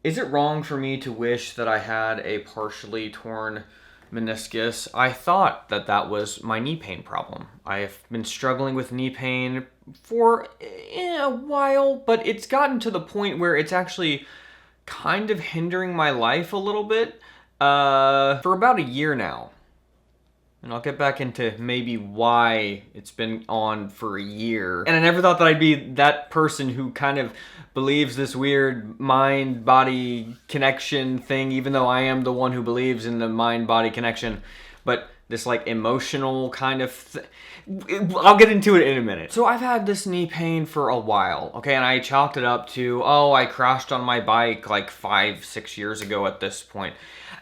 Is it wrong for me to wish that I had a partially torn meniscus? I thought that that was my knee pain problem. I have been struggling with knee pain for a while, but it's gotten to the point where it's actually kind of hindering my life a little bit for about a year now. And I'll get back into maybe why it's been on for a year. And I never thought that I'd be that person who kind of believes this weird mind-body connection thing, even though I am the one who believes in the mind-body connection. But this like emotional kind of I'll get into it in a minute. So I've had this knee pain for a while, okay? And I chalked it up to, oh, I crashed on my bike like 5-6 years ago at this point.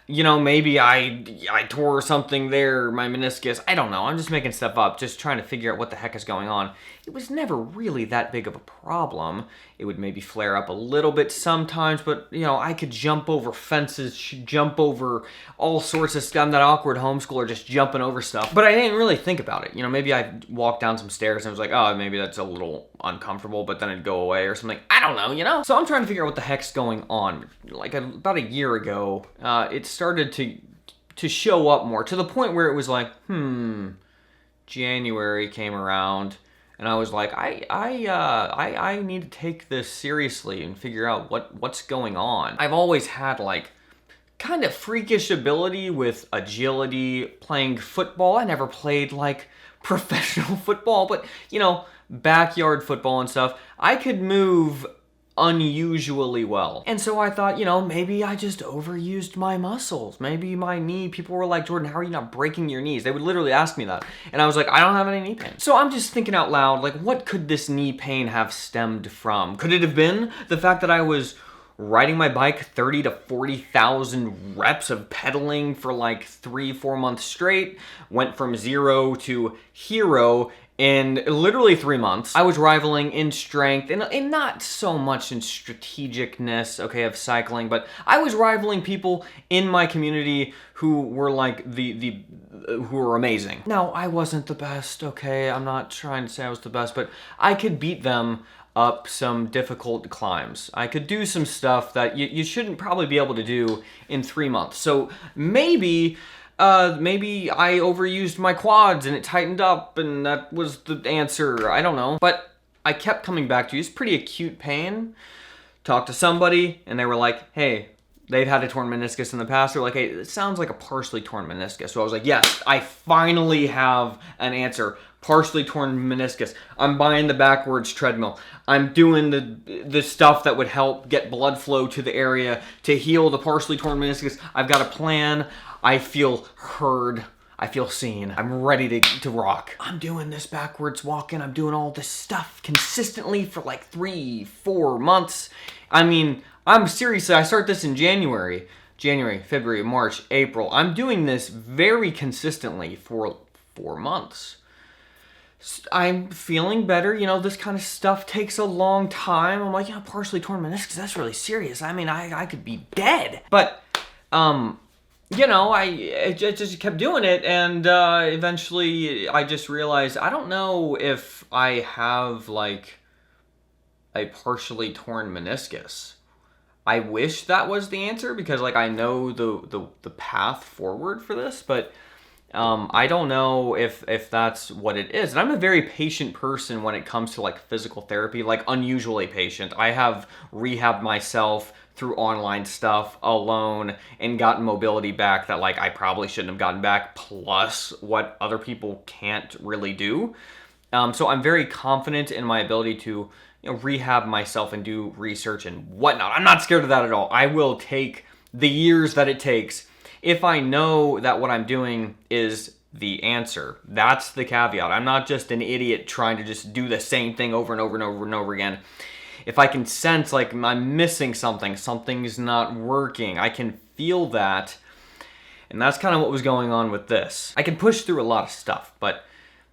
You know, maybe I tore something there, my meniscus. I don't know. I'm just making stuff up, just trying to figure out what the heck is going on. It was never really that big of a problem. It would maybe flare up a little bit sometimes, but, you know, I could jump over fences, jump over all sorts of stuff. I'm that awkward homeschooler just jumping over stuff. But I didn't really think about it. You know, maybe I walked down some stairs and I was like, oh, maybe that's a little uncomfortable, but then it'd go away or something. I don't know, you know? So I'm trying to figure out what the heck's going on. Like about a year ago, it started to show up more, to the point where it was like, January came around, and I was like, I need to take this seriously and figure out what's going on. I've always had like kind of freakish ability with agility, playing football. I never played like professional football, but you know, backyard football and stuff. I could move unusually well. And so I thought, you know, maybe I just overused my muscles. Maybe my knee, people were like, Jordan, how are you not breaking your knees? They would literally ask me that. And I was like, I don't have any knee pain. So I'm just thinking out loud, like, what could this knee pain have stemmed from? Could it have been the fact that I was riding my bike 30 to 40,000 reps of pedaling for like 3-4 months straight, went from 0 to hero in literally 3 months. I was rivaling in strength and not so much in strategicness, okay, of cycling, but I was rivaling people in my community who were like who were amazing. Now, I wasn't the best, okay? I'm not trying to say I was the best, but I could beat them up some difficult climbs. I could do some stuff that you shouldn't probably be able to do in 3 months. So maybe I overused my quads and it tightened up and that was the answer. I don't know. But I kept coming back to it's pretty acute pain. Talked to somebody and they were like, hey, they've had a torn meniscus in the past. They're like, hey, it sounds like a partially torn meniscus. So I was like, yes, I finally have an answer. Partially torn meniscus. I'm buying the backwards treadmill. I'm doing the stuff that would help get blood flow to the area to heal the partially torn meniscus. I've got a plan. I feel heard. I feel seen. I'm ready to rock. I'm doing this backwards walking. I'm doing all this stuff consistently for like 3-4 months. I mean, I'm seriously, I start this in January, February, March, April. I'm doing this very consistently for 4 months. I'm feeling better. You know, this kind of stuff takes a long time. I'm like, yeah, partially torn meniscus, that's really serious. I mean, I could be dead. But, you know, I just kept doing it, and eventually I just realized, I don't know if I have, like, a partially torn meniscus. I wish that was the answer, because, like, I know the path forward for this, but I don't know if that's what it is. And I'm a very patient person when it comes to like physical therapy, like unusually patient. I have rehabbed myself through online stuff alone and gotten mobility back that like I probably shouldn't have gotten back, plus what other people can't really do. So I'm very confident in my ability to, you know, rehab myself and do research and whatnot. I'm not scared of that at all. I will take the years that it takes if I know that what I'm doing is the answer. That's the caveat. I'm not just an idiot trying to just do the same thing over and over and over and over again. If I can sense like I'm missing something, something's not working, I can feel that. And that's kind of what was going on with this. I can push through a lot of stuff, but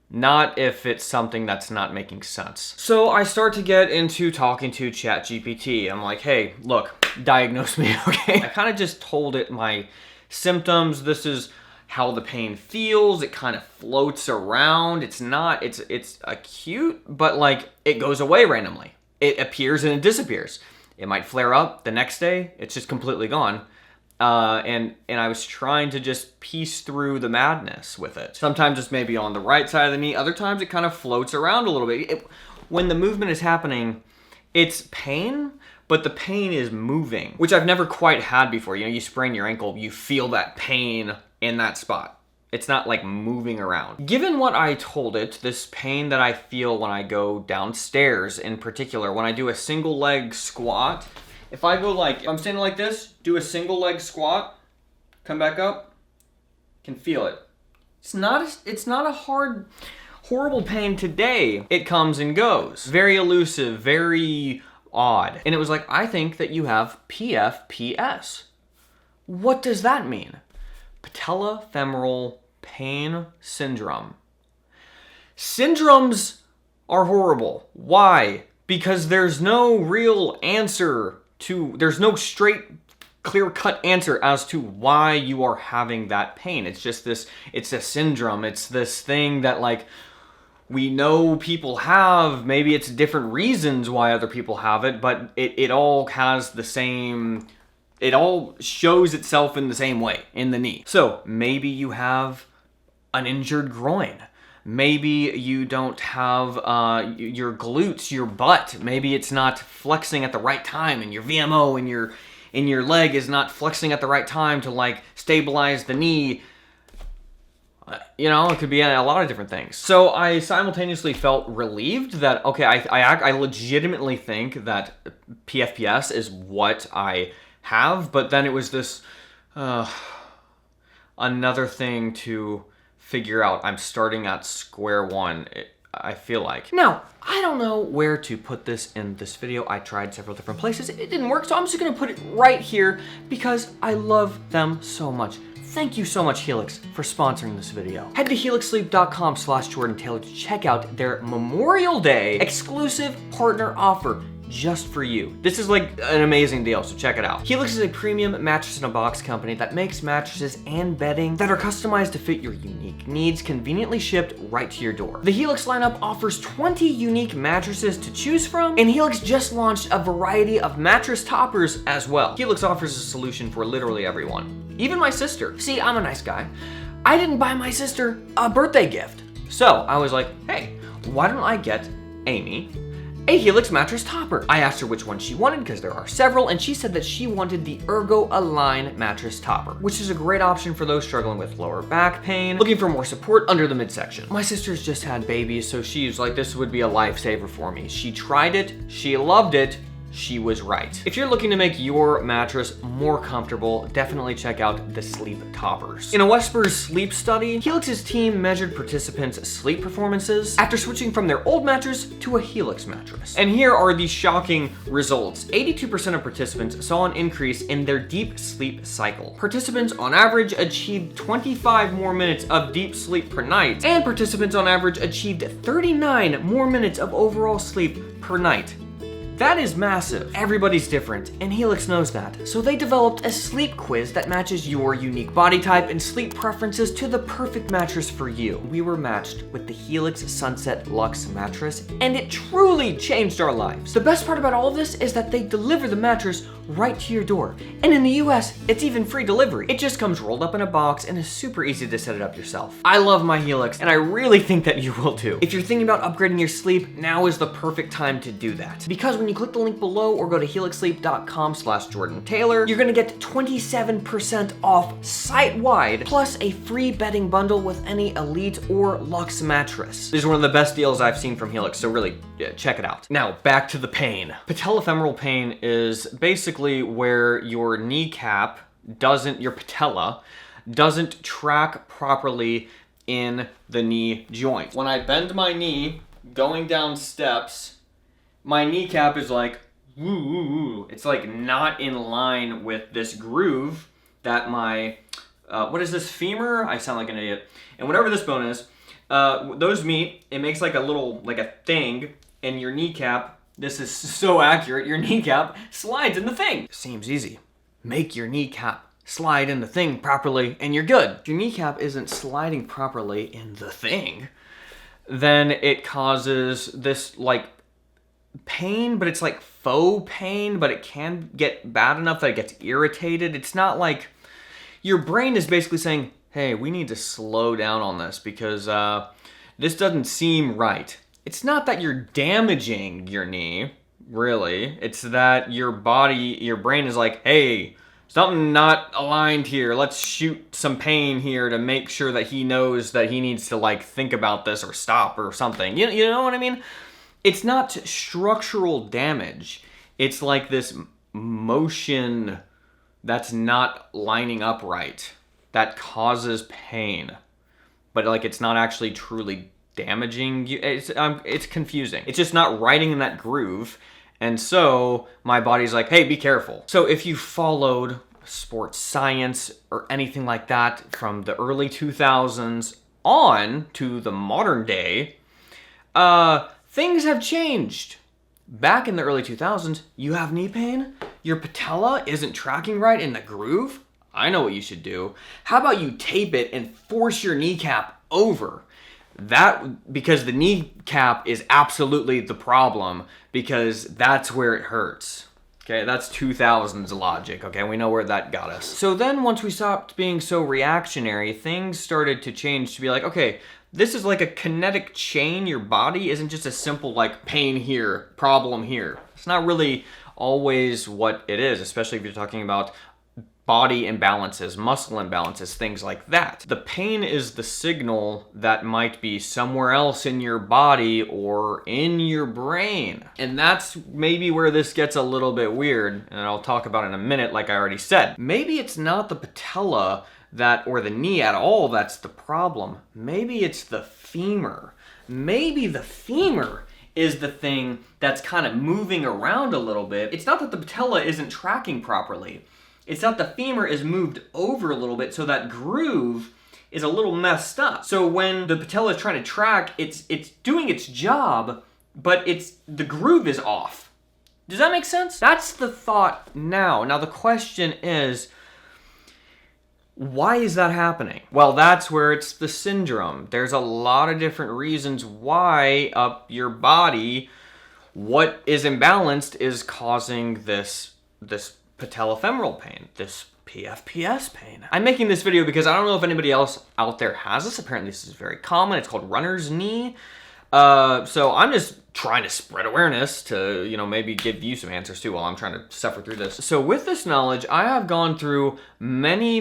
not if it's something that's not making sense. So I start to get into talking to ChatGPT. I'm like, hey, look, diagnose me, okay? I kind of just told it my symptoms. This is how the pain feels. It kind of floats around. It's acute, but like it goes away randomly. It appears and it disappears. It might flare up the next day. It's just completely gone. And I was trying to just piece through the madness with it. Sometimes it's maybe on the right side of the knee. Other times it kind of floats around a little bit. When the movement is happening, it's pain, but the pain is moving, which I've never quite had before. You know, you sprain your ankle, you feel that pain in that spot. It's not like moving around. Given what I told it, this pain that I feel when I go downstairs in particular, when I do a single leg squat, if I go like, if I'm standing like this, do a single leg squat, come back up, can feel it. It's not a horrible pain today. It comes and goes. Very elusive, very odd. And it was like, I think that you have PFPS. What does that mean? Patellofemoral pain syndrome. Syndromes are horrible. Why? Because there's no real answer there's no straight, clear-cut answer as to why you are having that pain. It's just it's a syndrome. It's this thing that like we know people have. Maybe it's different reasons why other people have it, but it all has the same, it all shows itself in the same way in the knee. So maybe you have an injured groin. Maybe you don't have your glutes, your butt. Maybe it's not flexing at the right time, and your VMO in your leg is not flexing at the right time to like stabilize the knee. You know, it could be a lot of different things. So I simultaneously felt relieved that, okay, I legitimately think that PFPS is what I have, but then it was this another thing to figure out. I'm starting at square one, I feel like. Now, I don't know where to put this in this video. I tried several different places. It didn't work, so I'm just gonna put it right here because I love them so much. Thank you so much, Helix, for sponsoring this video. Head to helixsleep.com/Jordan Taylor to check out their Memorial Day exclusive partner offer just for you. This is like an amazing deal, so check it out. Helix is a premium mattress in a box company that makes mattresses and bedding that are customized to fit your unique needs, conveniently shipped right to your door. The Helix lineup offers 20 unique mattresses to choose from, and Helix just launched a variety of mattress toppers as well. Helix offers a solution for literally everyone, even my sister. See, I'm a nice guy. I didn't buy my sister a birthday gift. So I was like, hey, why don't I get Amy a Helix mattress topper? I asked her which one she wanted because there are several, and she said that she wanted the Ergo Align mattress topper, which is a great option for those struggling with lower back pain, looking for more support under the midsection. My sister's just had babies, so she's like, this would be a lifesaver for me. She tried it, she loved it, she was right. If you're looking to make your mattress more comfortable, definitely check out the sleep toppers. In a Whisper's sleep study, Helix's team measured participants' sleep performances after switching from their old mattress to a Helix mattress. And here are the shocking results. 82% of participants saw an increase in their deep sleep cycle. Participants on average achieved 25 more minutes of deep sleep per night, and participants on average achieved 39 more minutes of overall sleep per night. That is massive. Everybody's different, and Helix knows that. So they developed a sleep quiz that matches your unique body type and sleep preferences to the perfect mattress for you. We were matched with the Helix Sunset Luxe mattress, and it truly changed our lives. The best part about all of this is that they deliver the mattress right to your door. And in the US, it's even free delivery. It just comes rolled up in a box and is super easy to set it up yourself. I love my Helix, and I really think that you will too. If you're thinking about upgrading your sleep, now is the perfect time to do that. Because when you click the link below or go to helixsleep.com/Jordan Taylor, you're gonna get 27% off site-wide, plus a free bedding bundle with any Elite or Luxe mattress. This is one of the best deals I've seen from Helix, so really, check it out. Now, back to the pain. Patellofemoral pain is basically where your kneecap your patella doesn't track properly in the knee joint. When I bend my knee going down steps, my kneecap is like, ooh, it's like not in line with this groove that my, what is this, femur? I sound like an idiot. And whatever this bone is, those meet, it makes like a little, like a thing, and your kneecap, this is so accurate, your kneecap slides in the thing. Seems easy. Make your kneecap slide in the thing properly, and you're good. If your kneecap isn't sliding properly in the thing, then it causes this, like, pain, but it's like faux pain, but it can get bad enough that it gets irritated. It's not like your brain is basically saying, hey, we need to slow down on this because this doesn't seem right. It's not that you're damaging your knee, really. It's that your brain is like, hey, something not aligned here. Let's shoot some pain here to make sure that he knows that he needs to like think about this or stop or something. You know what I mean? It's not structural damage. It's like this motion that's not lining up right that causes pain, but like it's not actually truly damaging you. It's confusing. It's just not riding in that groove, and so my body's like, hey, be careful. So if you followed sports science or anything like that from the early 2000s on to the modern day, things have changed. Back in the early 2000s, you have knee pain? Your patella isn't tracking right in the groove? I know what you should do. How about you tape it and force your kneecap over? Because the kneecap is absolutely the problem, because that's where it hurts. Okay, that's 2000s logic, okay? We know where that got us. So then once we stopped being so reactionary, things started to change to be like, okay, this is like a kinetic chain. Your body isn't just a simple like pain here, problem here. It's not really always what it is, especially if you're talking about body imbalances, muscle imbalances, things like that. The pain is the signal that might be somewhere else in your body or in your brain. And that's maybe where this gets a little bit weird, and I'll talk about it in a minute like I already said. Maybe it's not the patella or the knee at all that's the problem. Maybe it's the femur. Maybe the femur is the thing that's kind of moving around a little bit. It's not that the patella isn't tracking properly. It's that the femur is moved over a little bit, so that groove is a little messed up. So when the patella is trying to track, it's doing its job, but the groove is off. Does that make sense? That's the thought now. Now the question is, why is that happening? Well, that's where it's the syndrome. There's a lot of different reasons why up your body, what is imbalanced is causing this patellofemoral pain, this PFPS pain. I'm making this video because I don't know if anybody else out there has this. Apparently this is very common. It's called runner's knee. So I'm just trying to spread awareness to, maybe give you some answers too while I'm trying to suffer through this. So with this knowledge, I have gone through many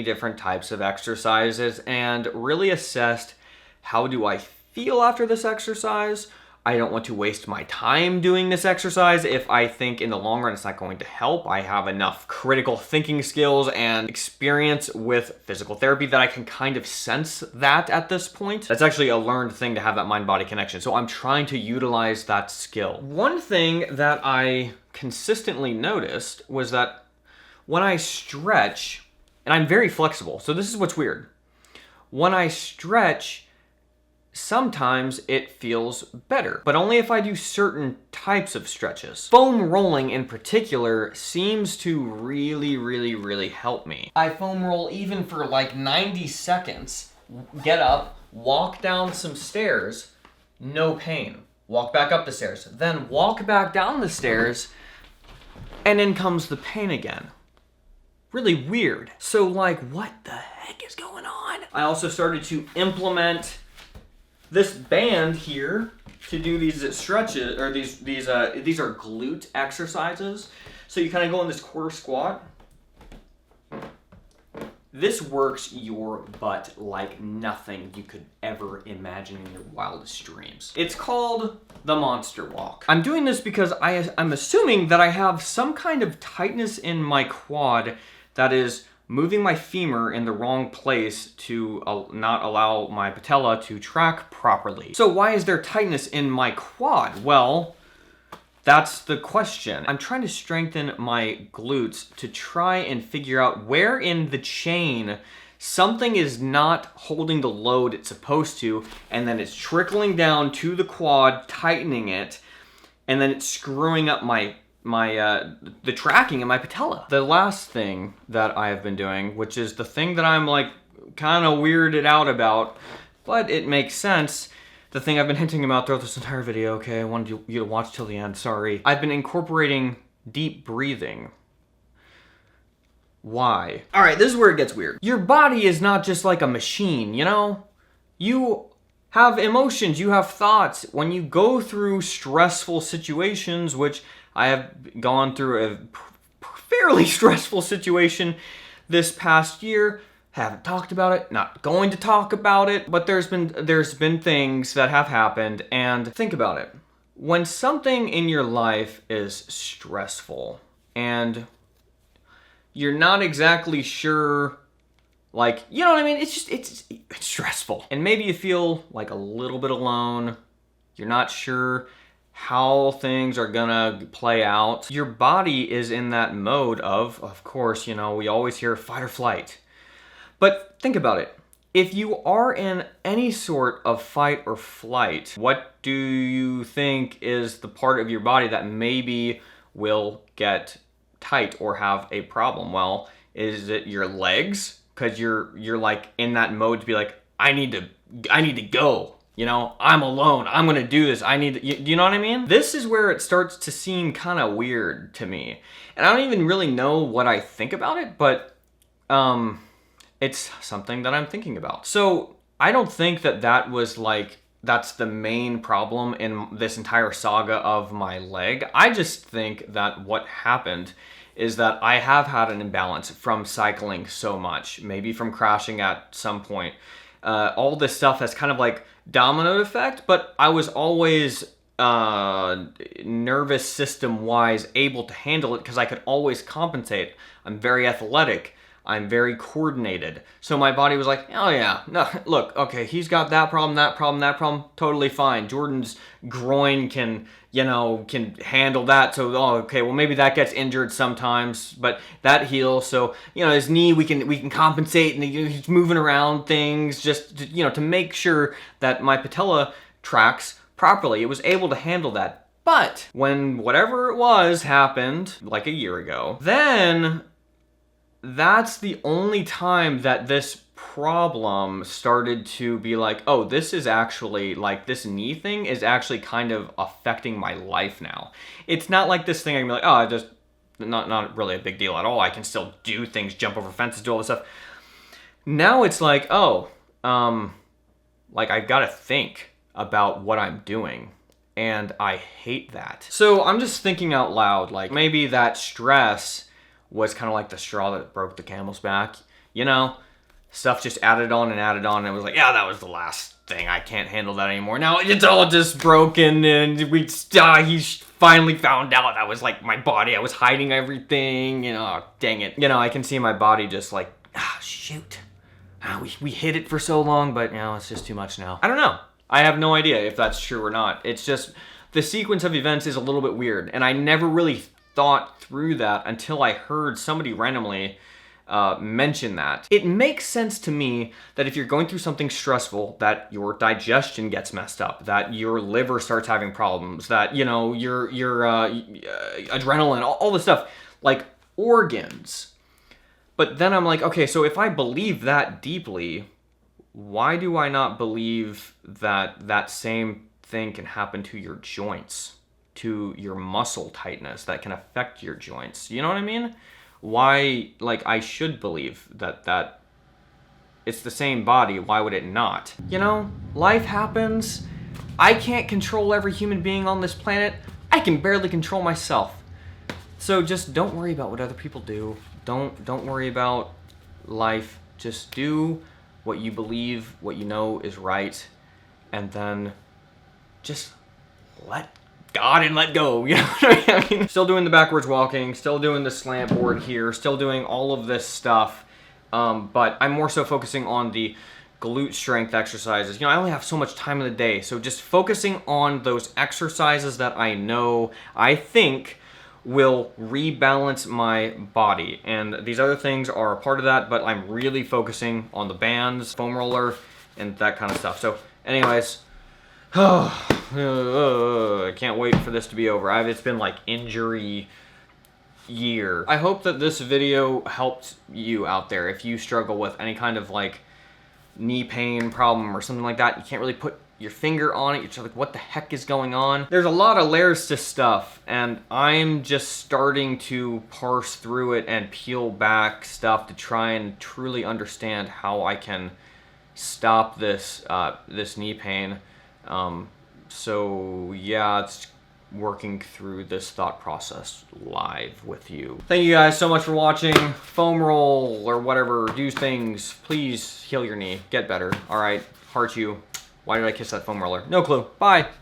different types of exercises and really assessed, how do I feel after this exercise? I don't want to waste my time doing this exercise if I think in the long run it's not going to help. I have enough critical thinking skills and experience with physical therapy that I can kind of sense that at this point. That's actually a learned thing, to have that mind-body connection. So I'm trying to utilize that skill. One thing that I consistently noticed was that when I stretch, and I'm very flexible, so this is what's weird. When I stretch, sometimes it feels better, but only if I do certain types of stretches. Foam rolling in particular seems to really help me. I foam roll even for like 90 seconds, get up, walk down some stairs, no pain. Walk back up the stairs, then walk back down the stairs, and in comes the pain again. Really weird. So like, what the heck is going on? I also started to implement this band here to do these stretches, or these are glute exercises. So you kind of go in this quarter squat. This works your butt like nothing you could ever imagine in your wildest dreams. It's called the monster walk. I'm doing this because I'm assuming that I have some kind of tightness in my quad that is moving my femur in the wrong place to not allow my patella to track properly. So why is there tightness in my quad? Well, that's the question. I'm trying to strengthen my glutes to try and figure out where in the chain something is not holding the load it's supposed to, and then it's trickling down to the quad, tightening it, and then it's screwing up the tracking of my patella. The last thing that I have been doing, which is the thing that I'm like kind of weirded out about, but it makes sense. the thing I've been hinting about throughout this entire video, okay? I wanted you to watch till the end, sorry. I've been incorporating deep breathing. Why? All right, this is where it gets weird. Your body is not just like a machine, you know? You have emotions, you have thoughts. When you go through stressful situations, which I have gone through a fairly stressful situation this past year, haven't talked about it, not going to talk about it, but there's been things that have happened, and think about it. When something in your life is stressful and you're not exactly sure, like, you know what I mean? It's stressful. And maybe you feel like a little bit alone. You're not sure how things are gonna play out. Your body is in that mode of course, you know, we always hear fight or flight. But think about it. If you are in any sort of fight or flight, what do you think is the part of your body that maybe will get tight or have a problem? Well, is it your legs? Because you're like in that mode to be like, I need to go. You know, I'm alone. I'm gonna do this. Do you know what I mean? This is where it starts to seem kind of weird to me, and I don't even really know what I think about it, but it's something that I'm thinking about. So I don't think that was like, that's the main problem in this entire saga of my leg. I just think that what happened is that I have had an imbalance from cycling so much, maybe from crashing at some point. All this stuff has kind of like domino effect, but I was always nervous system wise able to handle it because I could always compensate. I'm very athletic. I'm very coordinated. So my body was like, oh yeah, no, look, okay, he's got that problem, totally fine. Jordan's groin can handle that. So, oh, okay, well maybe that gets injured sometimes, but that heals. So, his knee, we can compensate, and he's moving around things just to make sure that my patella tracks properly. It was able to handle that. But when whatever it was happened, like a year ago, then that's the only time that this problem started to be like, oh, this is actually, like, this knee thing is actually kind of affecting my life now. It's not like this thing I can be like, oh, just not really a big deal at all. I can still do things, jump over fences, do all this stuff. Now it's like, oh, like I've got to think about what I'm doing. And I hate that. So I'm just thinking out loud, like maybe that stress was kind of like the straw that broke the camel's back. Stuff just added on, and it was like, yeah, that was the last thing. I can't handle that anymore. Now it's all just broken, and he finally found out that was like my body. I was hiding everything, dang it. I can see my body just like, shoot. We hid it for so long, but it's just too much now. I don't know. I have no idea if that's true or not. It's just, the sequence of events is a little bit weird, and I never really thought through that until I heard somebody randomly mention that. It makes sense to me that if you're going through something stressful, that your digestion gets messed up, that your liver starts having problems, that your adrenaline, all this stuff, like organs. But then I'm like, okay, so if I believe that deeply, why do I not believe that that same thing can happen to your joints, to your muscle tightness that can affect your joints? You know what I mean? Why, like, I should believe that it's the same body. Why would it not? Life happens. I can't control every human being on this planet. I can barely control myself. So just don't worry about what other people do. Don't worry about life. Just do what you believe, what you know is right, and then just let God and let go. You know what I mean? Still doing the backwards walking, still doing the slant board here, still doing all of this stuff, but I'm more so focusing on the glute strength exercises. I only have so much time in the day, so just focusing on those exercises that I think will rebalance my body. And these other things are a part of that, but I'm really focusing on the bands, foam roller, and that kind of stuff. So anyways, I can't wait for this to be over. It's been like injury year. I hope that this video helped you out there. If you struggle with any kind of like knee pain problem or something like that, you can't really put your finger on it, you're just like, what the heck is going on? There's a lot of layers to stuff, and I'm just starting to parse through it and peel back stuff to try and truly understand how I can stop this this knee pain. So yeah, it's working through this thought process live with you. Thank you guys so much for watching. Foam roll or whatever, do things. Please heal your knee, get better. All right, heart you. Why did I kiss that foam roller? No clue. Bye.